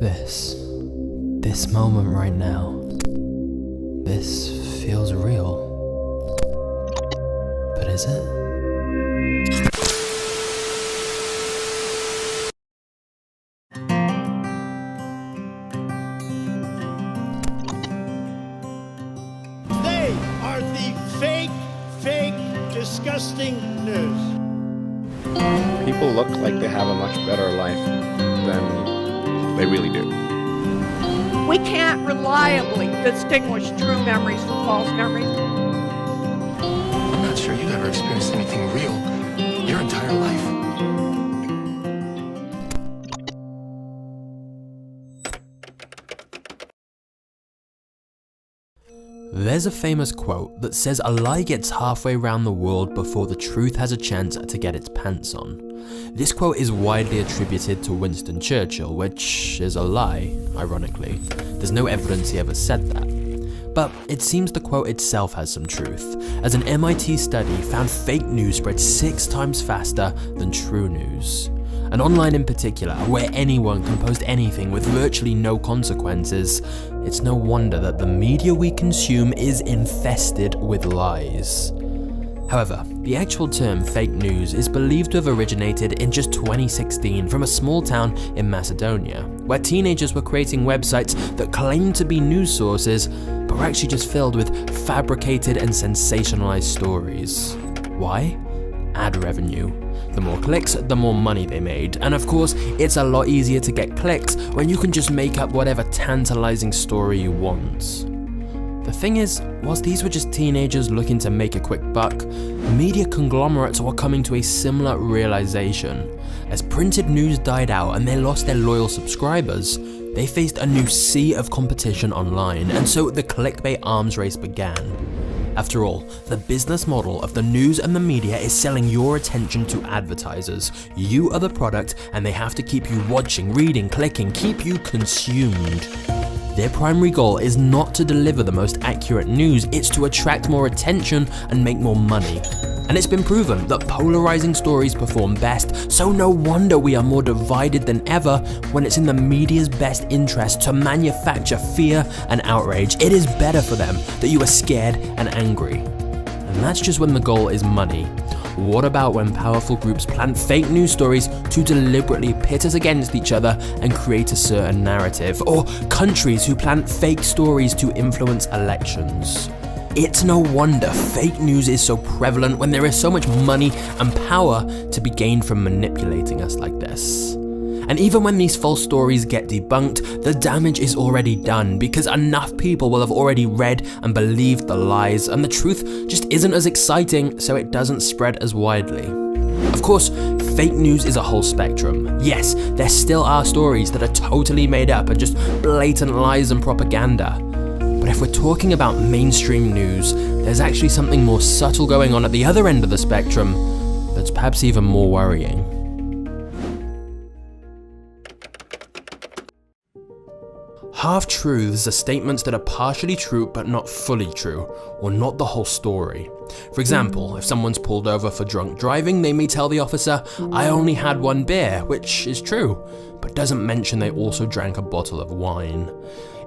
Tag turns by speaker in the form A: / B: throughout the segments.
A: This moment right now, this feels real. But is it?
B: They are the fake, disgusting news.
C: People look like they have a much better life than they really do.
D: We can't reliably distinguish true memories from false memories.
E: I'm not sure you've ever experienced anything real your entire life.
A: There's a famous quote that says a lie gets halfway around the world before the truth has a chance to get its pants on. This quote is widely attributed to Winston Churchill, which is a lie, ironically. There's no evidence he ever said that. But it seems the quote itself has some truth, as an MIT study found fake news spread 6 times faster than true news. And online in particular, where anyone can post anything with virtually no consequences, it's no wonder that the media we consume is infested with lies. However, the actual term fake news is believed to have originated in just 2016 from a small town in Macedonia, where teenagers were creating websites that claimed to be news sources, but were actually just filled with fabricated and sensationalized stories. Why? Ad revenue. The more clicks, the more money they made. And of course, it's a lot easier to get clicks when you can just make up whatever tantalizing story you want. The thing is, whilst these were just teenagers looking to make a quick buck, media conglomerates were coming to a similar realization. As printed news died out and they lost their loyal subscribers, they faced a new sea of competition online, and so the clickbait arms race began. After all, the business model of the news and the media is selling your attention to advertisers. You are the product, and they have to keep you watching, reading, clicking, keep you consumed. Their primary goal is not to deliver the most accurate news, it's to attract more attention and make more money. And it's been proven that polarizing stories perform best, so no wonder we are more divided than ever when it's in the media's best interest to manufacture fear and outrage. It is better for them that you are scared and angry. And that's just when the goal is money. What about when powerful groups plant fake news stories to deliberately pit us against each other and create a certain narrative? Or countries who plant fake stories to influence elections? It's no wonder fake news is so prevalent when there is so much money and power to be gained from manipulating us like this. And even when these false stories get debunked, the damage is already done because enough people will have already read and believed the lies, and the truth just isn't as exciting, so it doesn't spread as widely. Of course, fake news is a whole spectrum. Yes, there still are stories that are totally made up and just blatant lies and propaganda. But if we're talking about mainstream news, there's actually something more subtle going on at the other end of the spectrum that's perhaps even more worrying. Half-truths are statements that are partially true but not fully true, or not the whole story. For example, if someone's pulled over for drunk driving, they may tell the officer, "I only had 1 beer," which is true, but doesn't mention they also drank a bottle of wine.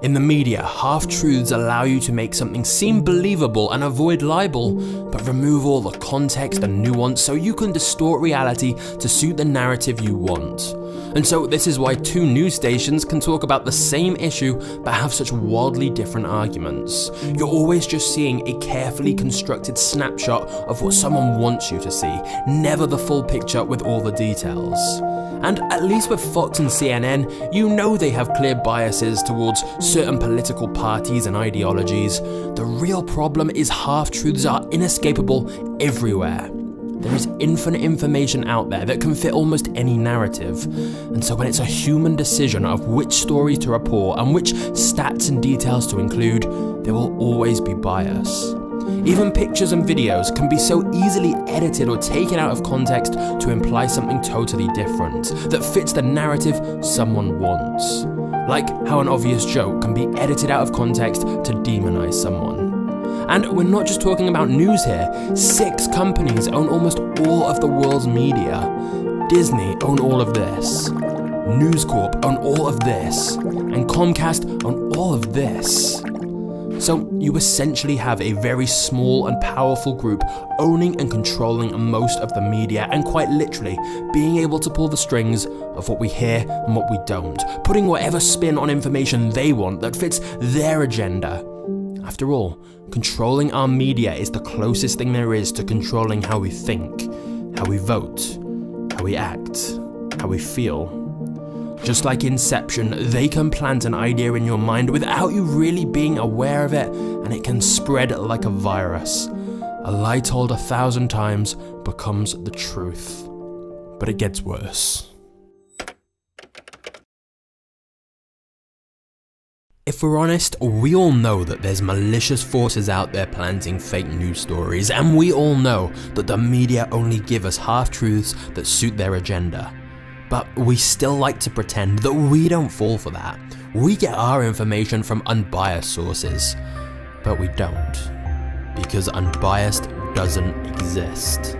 A: In the media, half-truths allow you to make something seem believable and avoid libel, but remove all the context and nuance so you can distort reality to suit the narrative you want. And so this is why 2 news stations can talk about the same issue but have such wildly different arguments. You're always just seeing a carefully constructed snapshot of what someone wants you to see, never the full picture with all the details. And at least with Fox and CNN, you know they have clear biases towards certain political parties and ideologies. The real problem is half-truths are inescapable everywhere. There is infinite information out there that can fit almost any narrative. And so when it's a human decision of which stories to report and which stats and details to include, there will always be bias. Even pictures and videos can be so easily edited or taken out of context to imply something totally different that fits the narrative someone wants. Like how an obvious joke can be edited out of context to demonize someone. And we're not just talking about news here. 6 companies own almost all of the world's media. Disney own all of this. News Corp own all of this, and Comcast own all of this. So you essentially have a very small and powerful group owning and controlling most of the media, and quite literally being able to pull the strings of what we hear and what we don't, putting whatever spin on information they want that fits their agenda. After all, controlling our media is the closest thing there is to controlling how we think, how we vote, how we act, how we feel. Just like Inception, they can plant an idea in your mind without you really being aware of it, and it can spread like a virus. A lie told 1,000 times becomes the truth. But it gets worse. If we're honest, we all know that there's malicious forces out there planting fake news stories, and we all know that the media only give us half-truths that suit their agenda. But we still like to pretend that we don't fall for that. We get our information from unbiased sources. But we don't. Because unbiased doesn't exist.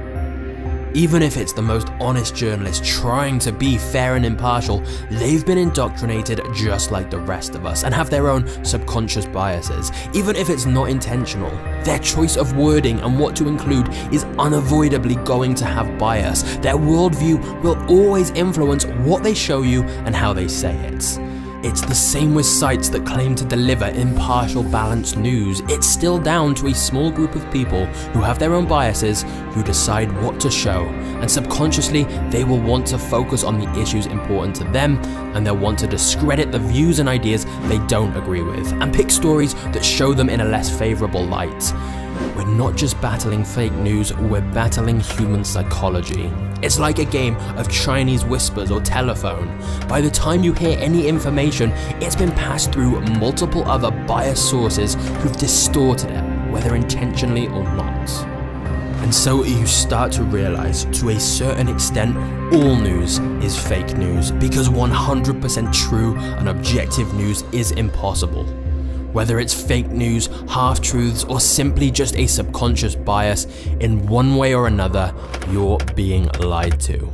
A: Even if it's the most honest journalist trying to be fair and impartial, they've been indoctrinated just like the rest of us and have their own subconscious biases. Even if it's not intentional, their choice of wording and what to include is unavoidably going to have bias. Their worldview will always influence what they show you and how they say it. It's the same with sites that claim to deliver impartial, balanced news. It's still down to a small group of people who have their own biases who decide what to show, and subconsciously they will want to focus on the issues important to them, and they'll want to discredit the views and ideas they don't agree with, and pick stories that show them in a less favourable light. We're not just battling fake news, we're battling human psychology. It's like a game of Chinese whispers or telephone. By the time you hear any information, it's been passed through multiple other biased sources who've distorted it, whether intentionally or not. And so you start to realize, to a certain extent, all news is fake news, because 100% true and objective news is impossible. Whether it's fake news, half-truths, or simply just a subconscious bias, in one way or another, you're being lied to.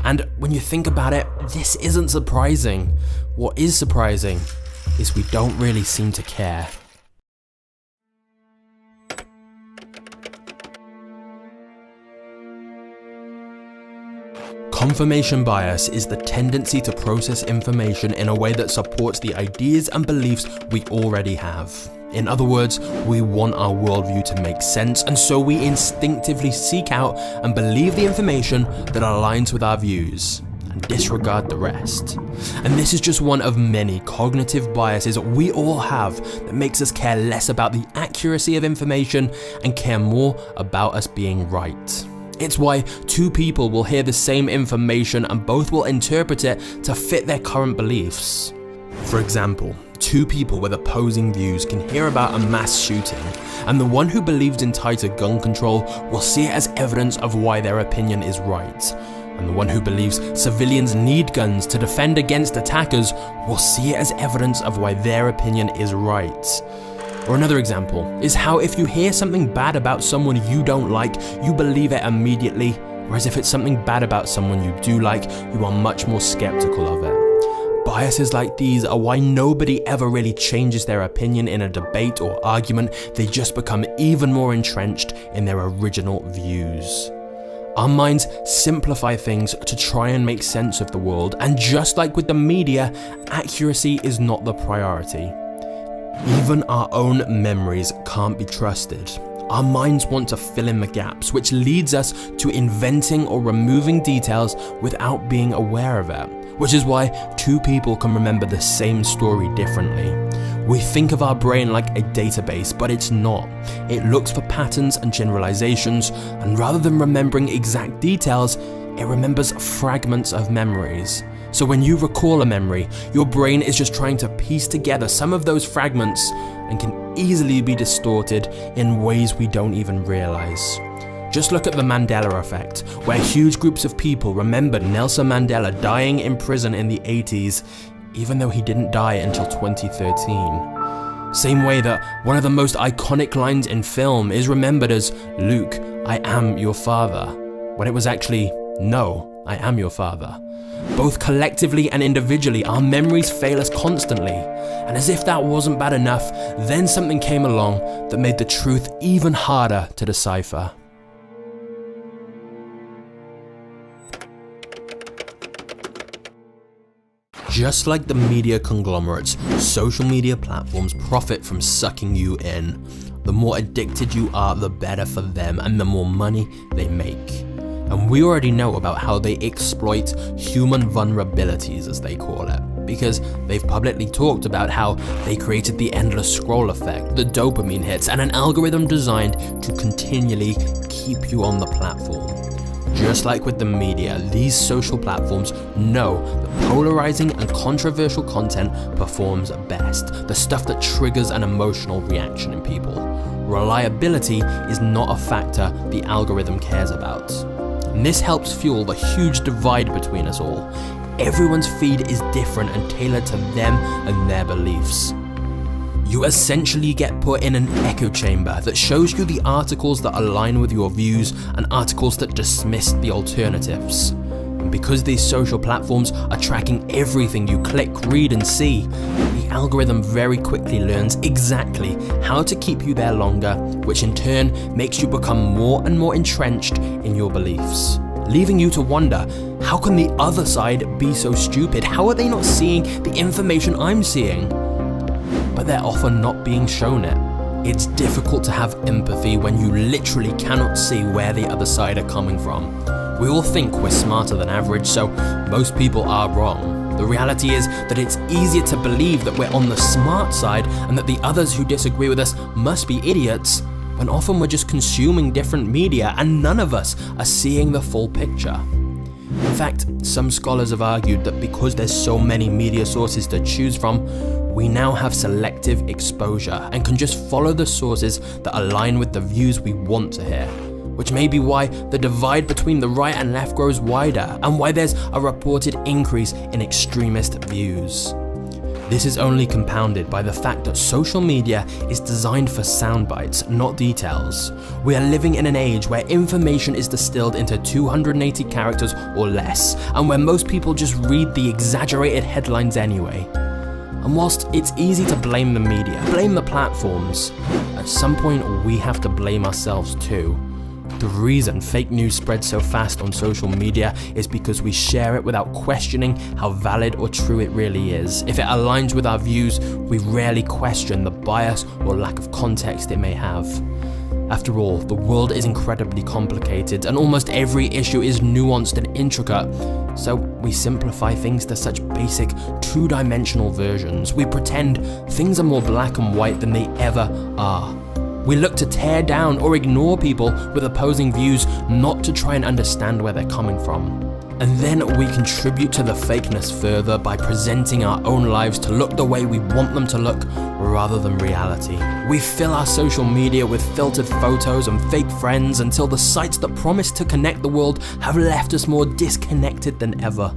A: And when you think about it, this isn't surprising. What is surprising is we don't really seem to care. Confirmation bias is the tendency to process information in a way that supports the ideas and beliefs we already have. In other words, we want our worldview to make sense, and so we instinctively seek out and believe the information that aligns with our views, and disregard the rest. And this is just one of many cognitive biases we all have that makes us care less about the accuracy of information and care more about us being right. It's why two people will hear the same information and both will interpret it to fit their current beliefs. For example, two people with opposing views can hear about a mass shooting, and the one who believes in tighter gun control will see it as evidence of why their opinion is right, and the one who believes civilians need guns to defend against attackers will see it as evidence of why their opinion is right. Or another example is how if you hear something bad about someone you don't like, you believe it immediately, whereas if it's something bad about someone you do like, you are much more skeptical of it. Biases like these are why nobody ever really changes their opinion in a debate or argument. They just become even more entrenched in their original views. Our minds simplify things to try and make sense of the world, and just like with the media, accuracy is not the priority. Even our own memories can't be trusted. Our minds want to fill in the gaps, which leads us to inventing or removing details without being aware of it, which is why two people can remember the same story differently. We think of our brain like a database, but it's not. It looks for patterns and generalizations, and rather than remembering exact details, it remembers fragments of memories. So when you recall a memory, your brain is just trying to piece together some of those fragments and can easily be distorted in ways we don't even realize. Just look at the Mandela effect, where huge groups of people remembered Nelson Mandela dying in prison in the 80s, even though he didn't die until 2013. Same way that one of the most iconic lines in film is remembered as, "Luke, I am your father," when it was actually, "No, I am your father. Both collectively and individually, our memories fail us constantly. And as if that wasn't bad enough, then something came along that made the truth even harder to decipher. Just like the media conglomerates, social media platforms profit from sucking you in. The more addicted you are, the better for them and the more money they make. And we already know about how they exploit human vulnerabilities, as they call it, because they've publicly talked about how they created the endless scroll effect, the dopamine hits, and an algorithm designed to continually keep you on the platform. Just like with the media, these social platforms know that polarizing and controversial content performs best, the stuff that triggers an emotional reaction in people. Reliability is not a factor the algorithm cares about. And this helps fuel the huge divide between us all. Everyone's feed is different and tailored to them and their beliefs. You essentially get put in an echo chamber that shows you the articles that align with your views and articles that dismiss the alternatives. And because these social platforms are tracking everything you click, read, and see, the algorithm very quickly learns exactly how to keep you there longer, which in turn makes you become more and more entrenched in your beliefs, leaving you to wonder, how can the other side be so stupid? How are they not seeing the information I'm seeing? But they're often not being shown it. It's difficult to have empathy when you literally cannot see where the other side are coming from. We all think we're smarter than average, so most people are wrong. The reality is that it's easier to believe that we're on the smart side and that the others who disagree with us must be idiots, when often we're just consuming different media and none of us are seeing the full picture. In fact, some scholars have argued that because there's so many media sources to choose from, we now have selective exposure and can just follow the sources that align with the views we want to hear, which may be why the divide between the right and left grows wider and why there's a reported increase in extremist views. This is only compounded by the fact that social media is designed for sound bites, not details. We are living in an age where information is distilled into 280 characters or less, and where most people just read the exaggerated headlines anyway. And whilst it's easy to blame the media, blame the platforms, at some point we have to blame ourselves too. The reason fake news spreads so fast on social media is because we share it without questioning how valid or true it really is. If it aligns with our views, we rarely question the bias or lack of context it may have. After all, the world is incredibly complicated and almost every issue is nuanced and intricate, so we simplify things to such basic two-dimensional versions. We pretend things are more black and white than they ever are. We look to tear down or ignore people with opposing views, not to try and understand where they're coming from. And then we contribute to the fakeness further by presenting our own lives to look the way we want them to look rather than reality. We fill our social media with filtered photos and fake friends until the sites that promise to connect the world have left us more disconnected than ever.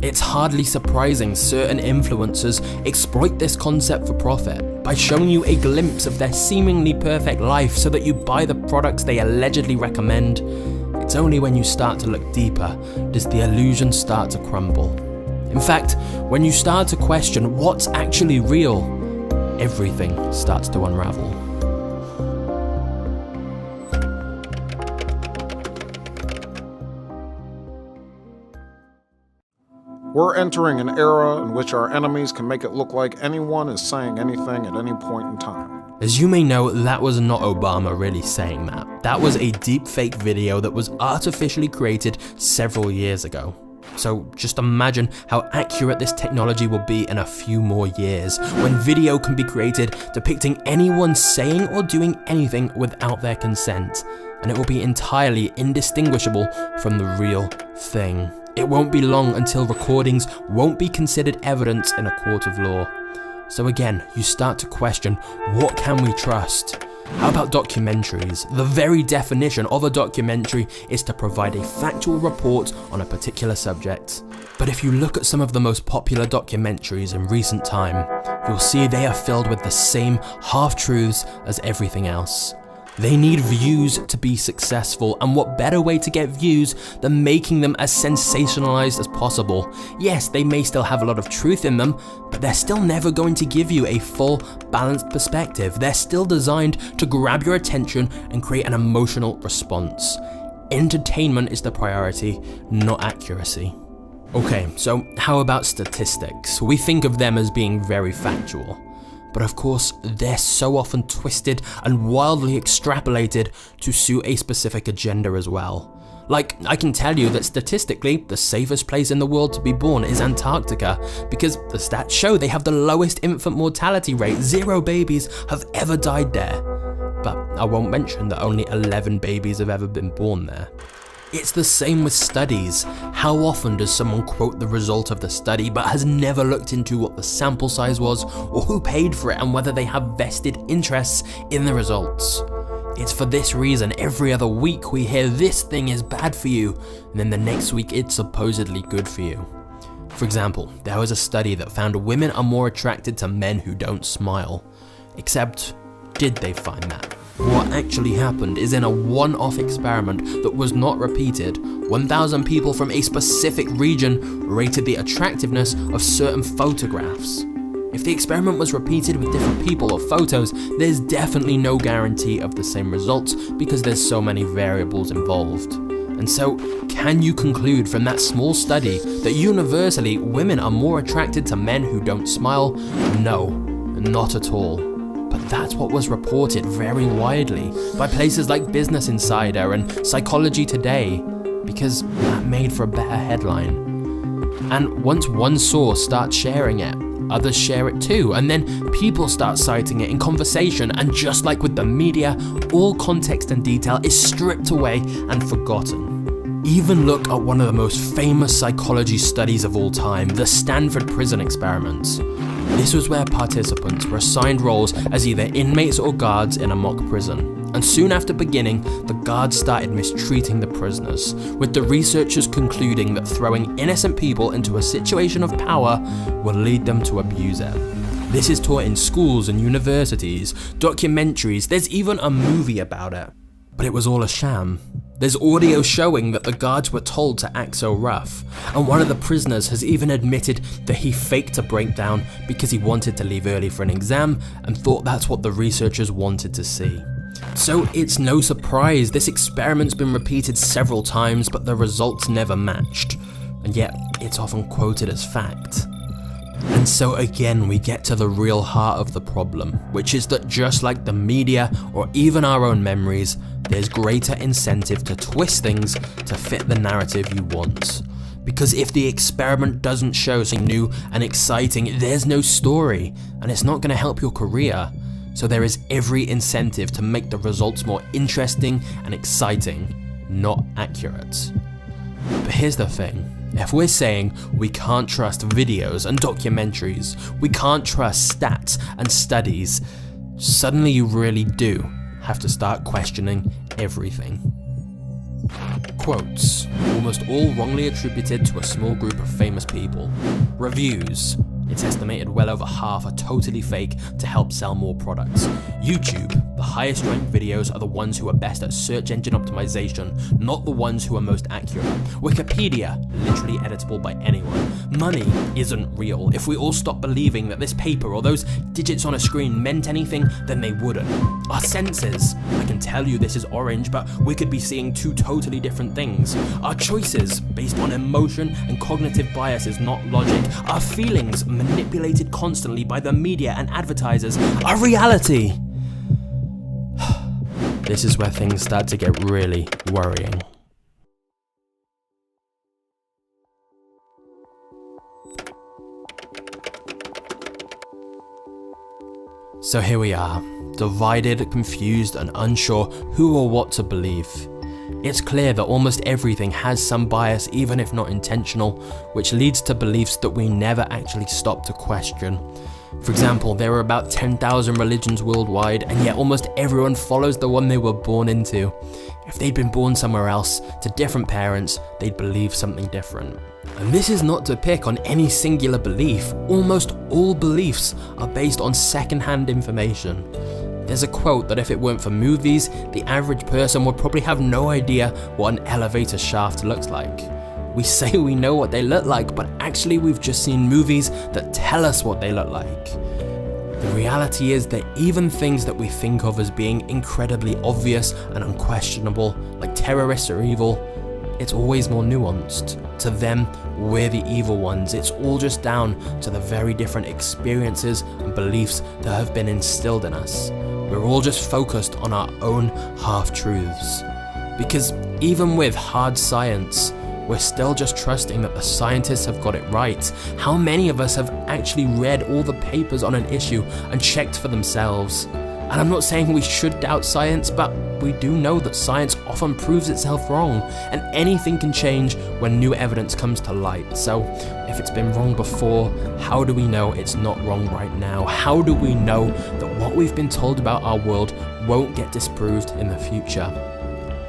A: It's hardly surprising certain influencers exploit this concept for profit by showing you a glimpse of their seemingly perfect life so that you buy the products they allegedly recommend. It's only when you start to look deeper does the illusion start to crumble. In fact, when you start to question what's actually real, everything starts to unravel.
F: We're entering an era in which our enemies can make it look like anyone is saying anything at any point in time.
A: As you may know, that was not Obama really saying that. That was a deepfake video that was artificially created several years ago. So just imagine how accurate this technology will be in a few more years, when video can be created depicting anyone saying or doing anything without their consent, and it will be entirely indistinguishable from the real thing. It won't be long until recordings won't be considered evidence in a court of law. So again, you start to question, what can we trust? How about documentaries? The very definition of a documentary is to provide a factual report on a particular subject. But if you look at some of the most popular documentaries in recent time, you'll see they are filled with the same half-truths as everything else. They need views to be successful, and what better way to get views than making them as sensationalized as possible? Yes, they may still have a lot of truth in them, but they're still never going to give you a full, balanced perspective. They're still designed to grab your attention and create an emotional response. Entertainment is the priority, not accuracy. Okay, so how about statistics? We think of them as being very factual. But of course, they're so often twisted and wildly extrapolated to suit a specific agenda as well. Like, I can tell you that statistically, the safest place in the world to be born is Antarctica, because the stats show they have the lowest infant mortality rate. 0 babies have ever died there. But I won't mention that only 11 babies have ever been born there. It's the same with studies. How often does someone quote the result of the study but has never looked into what the sample size was or who paid for it and whether they have vested interests in the results? It's for this reason every other week we hear this thing is bad for you, and then the next week it's supposedly good for you. For example, there was a study that found women are more attracted to men who don't smile. Except, did they find that? What actually happened is in a one-off experiment that was not repeated, 1,000 people from a specific region rated the attractiveness of certain photographs. If the experiment was repeated with different people or photos, there's definitely no guarantee of the same results because there's so many variables involved. And so, can you conclude from that small study that universally women are more attracted to men who don't smile? No, not at all. But that's what was reported very widely by places like Business Insider and Psychology Today, because that made for a better headline. And once one source starts sharing it, others share it too, and then people start citing it in conversation, and just like with the media, all context and detail is stripped away and forgotten. Even look at one of the most famous psychology studies of all time, the Stanford Prison Experiments. This was where participants were assigned roles as either inmates or guards in a mock prison. And soon after beginning, the guards started mistreating the prisoners, with the researchers concluding that throwing innocent people into a situation of power will lead them to abuse it. This is taught in schools and universities, documentaries, there's even a movie about it. But it was all a sham. There's audio showing that the guards were told to act so rough, and one of the prisoners has even admitted that he faked a breakdown because he wanted to leave early for an exam and thought that's what the researchers wanted to see. So it's no surprise this experiment's been repeated several times, but the results never matched, and yet it's often quoted as fact. And so again we get to the real heart of the problem, which is that just like the media or even our own memories, there's greater incentive to twist things to fit the narrative you want. Because if the experiment doesn't show something new and exciting, there's no story, and it's not going to help your career. So there is every incentive to make the results more interesting and exciting, not accurate. But here's the thing. If we're saying we can't trust videos and documentaries, we can't trust stats and studies, suddenly you really do have to start questioning everything. Quotes, almost all wrongly attributed to a small group of famous people. Reviews, it's estimated well over half are totally fake to help sell more products. YouTube, the highest ranked videos are the ones who are best at search engine optimization, not the ones who are most accurate. Wikipedia, literally editable by anyone. Money isn't real. If we all stopped believing that this paper or those digits on a screen meant anything, then they wouldn't. Our senses, I can tell you this is orange, but we could be seeing two totally different things. Our choices, based on emotion and cognitive biases, not logic. Our feelings, manipulated constantly by the media and advertisers. Our reality. This is where things start to get really worrying. So here we are, divided, confused, and unsure who or what to believe. It's clear that almost everything has some bias, even if not intentional, which leads to beliefs that we never actually stop to question. For example, there are about 10,000 religions worldwide, and yet almost everyone follows the one they were born into. If they'd been born somewhere else, to different parents, they'd believe something different. And this is not to pick on any singular belief. Almost all beliefs are based on second-hand information. There's a quote that if it weren't for movies, the average person would probably have no idea what an elevator shaft looks like. We say we know what they look like, but actually we've just seen movies that tell us what they look like. The reality is that even things that we think of as being incredibly obvious and unquestionable, like terrorists are evil, it's always more nuanced. To them, we're the evil ones. It's all just down to the very different experiences and beliefs that have been instilled in us. We're all just focused on our own half-truths. Because even with hard science, we're still just trusting that the scientists have got it right. How many of us have actually read all the papers on an issue and checked for themselves? And I'm not saying we should doubt science, but we do know that science often proves itself wrong, and anything can change when new evidence comes to light. So, if it's been wrong before, how do we know it's not wrong right now? How do we know that what we've been told about our world won't get disproved in the future?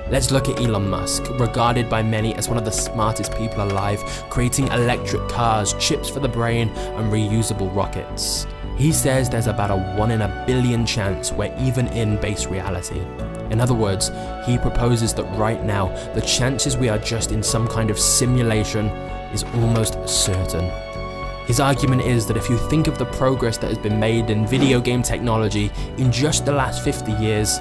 A: Let's look at Elon Musk, regarded by many as one of the smartest people alive, creating electric cars, chips for the brain, and reusable rockets. He says there's about a 1 in a billion chance we're even in base reality. In other words, he proposes that right now, the chances we are just in some kind of simulation is almost certain. His argument is that if you think of the progress that has been made in video game technology in just the last 50 years,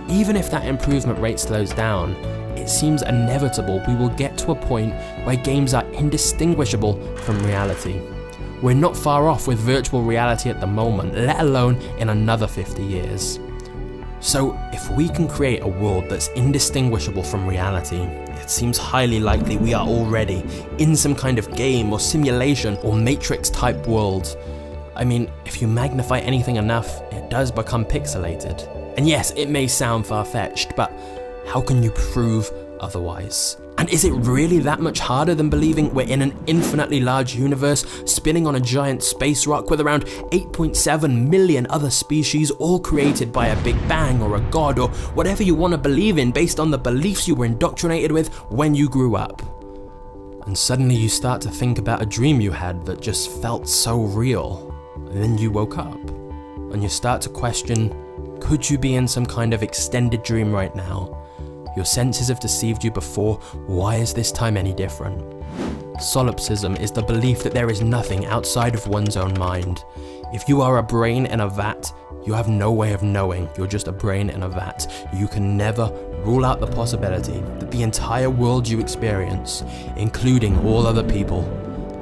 A: even if that improvement rate slows down, it seems inevitable we will get to a point where games are indistinguishable from reality. We're not far off with virtual reality at the moment, let alone in another 50 years. So, if we can create a world that's indistinguishable from reality, it seems highly likely we are already in some kind of game or simulation or Matrix-type world. I mean, if you magnify anything enough, it does become pixelated. And yes, it may sound far-fetched, but how can you prove otherwise? And is it really that much harder than believing we're in an infinitely large universe spinning on a giant space rock with around 8.7 million other species, all created by a Big Bang or a god or whatever you want to believe in based on the beliefs you were indoctrinated with when you grew up? And suddenly you start to think about a dream you had that just felt so real. And then you woke up and you start to question, could you be in some kind of extended dream right now? Your senses have deceived you before, why is this time any different? Solipsism is the belief that there is nothing outside of one's own mind. If you are a brain in a vat, you have no way of knowing you're just a brain in a vat. You can never rule out the possibility that the entire world you experience, including all other people,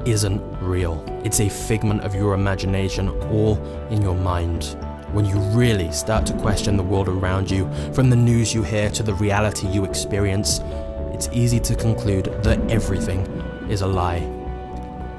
A: isn't real. It's a figment of your imagination, all in your mind. When you really start to question the world around you, from the news you hear to the reality you experience, it's easy to conclude that everything is a lie.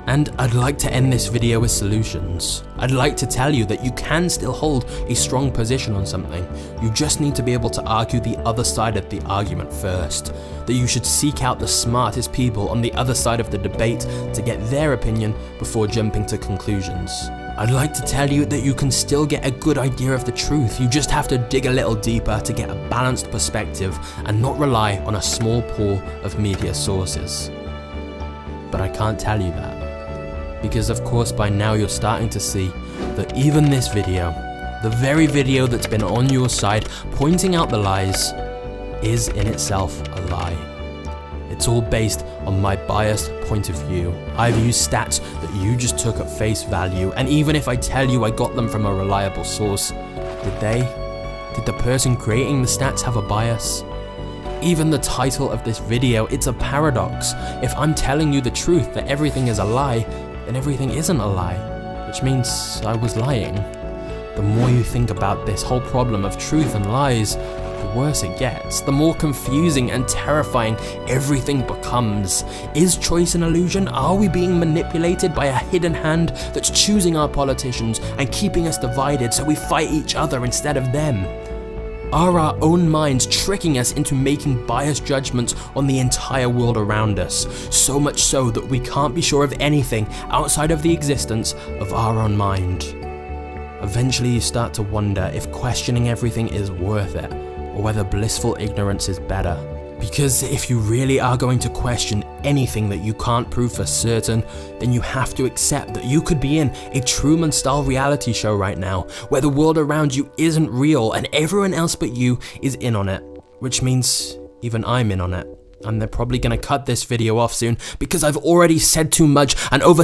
A: And I'd like to end this video with solutions. I'd like to tell you that you can still hold a strong position on something. You just need to be able to argue the other side of the argument first. That you should seek out the smartest people on the other side of the debate to get their opinion before jumping to conclusions. I'd like to tell you that you can still get a good idea of the truth. You just have to dig a little deeper to get a balanced perspective and not rely on a small pool of media sources. But I can't tell you that. Because of course by now you're starting to see that even this video, the very video that's been on your side pointing out the lies, is in itself a lie. It's all based on my biased point of view. I've used stats that you just took at face value, and even if I tell you I got them from a reliable source, did the person creating the stats have a bias? Even the title of this video, it's a paradox. If I'm telling you the truth that everything is a lie, then everything isn't a lie, which means I was lying. The more you think about this whole problem of truth and lies, the worse it gets, the more confusing and terrifying everything becomes. Is choice an illusion? Are we being manipulated by a hidden hand that's choosing our politicians and keeping us divided so we fight each other instead of them? Are our own minds tricking us into making biased judgments on the entire world around us, so much so that we can't be sure of anything outside of the existence of our own mind? Eventually you start to wonder if questioning everything is worth it, or whether blissful ignorance is better. Because if you really are going to question anything that you can't prove for certain, then you have to accept that you could be in a Truman-style reality show right now, where the world around you isn't real and everyone else but you is in on it. Which means even I'm in on it. And they're probably gonna cut this video off soon because I've already said too much and over